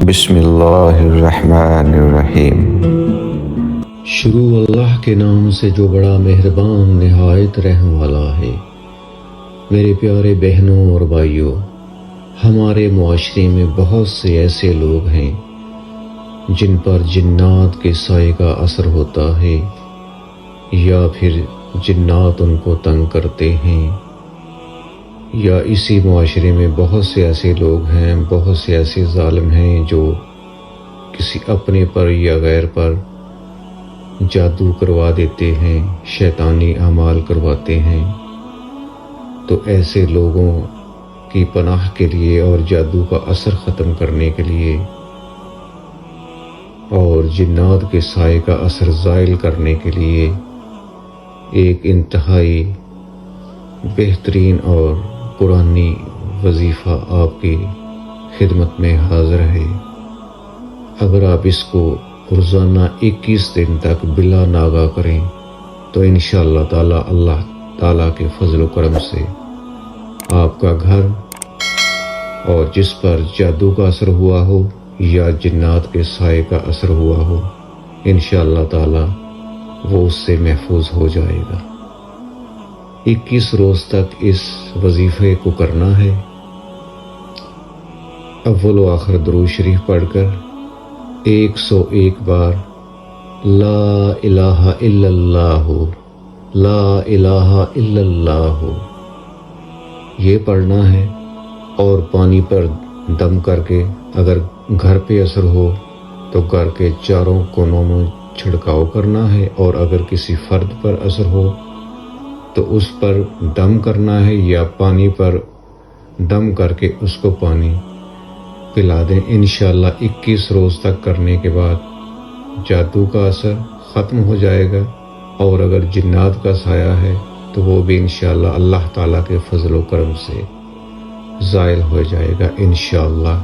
بسم اللہ الرحمن الرحیم۔ شروع اللہ کے نام سے جو بڑا مہربان نہایت رحم والا ہے۔ میرے پیارے بہنوں اور بھائیوں، ہمارے معاشرے میں بہت سے ایسے لوگ ہیں جن پر جنات کے سائے کا اثر ہوتا ہے، یا پھر جنات ان کو تنگ کرتے ہیں، یا اسی معاشرے میں بہت سے ایسے لوگ ہیں، بہت سے ایسے ظالم ہیں جو کسی اپنے پر یا غیر پر جادو کروا دیتے ہیں، شیطانی اعمال کرواتے ہیں۔ تو ایسے لوگوں کی پناہ کے لیے اور جادو کا اثر ختم کرنے کے لیے اور جنات کے سائے کا اثر زائل کرنے کے لیے ایک انتہائی بہترین اور قرآنی وظیفہ آپ کی خدمت میں حاضر ہے۔ اگر آپ اس کو روزانہ 21 دن تک بلا ناغہ کریں تو انشاءاللہ تعالی اللہ تعالیٰ کے فضل و کرم سے آپ کا گھر اور جس پر جادو کا اثر ہوا ہو یا جنات کے سائے کا اثر ہوا ہو، انشاءاللہ تعالی وہ اس سے محفوظ ہو جائے گا۔ 21 روز تک اس وظیفے کو کرنا ہے۔ اول و آخر درود شریف پڑھ کر 101 بار لا الہ الا اللہ، لا الہ الا اللہ یہ پڑھنا ہے، اور پانی پر دم کر کے اگر گھر پہ اثر ہو تو گھر کے چاروں کونوں میں چھڑکاؤ کرنا ہے، اور اگر کسی فرد پر اثر ہو تو اس پر دم کرنا ہے یا پانی پر دم کر کے اس کو پانی پلا دیں۔ انشاءاللہ 21 روز تک کرنے کے بعد جادو کا اثر ختم ہو جائے گا، اور اگر جنات کا سایہ ہے تو وہ بھی انشاءاللہ اللہ تعالیٰ کے فضل و کرم سے زائل ہو جائے گا انشاءاللہ۔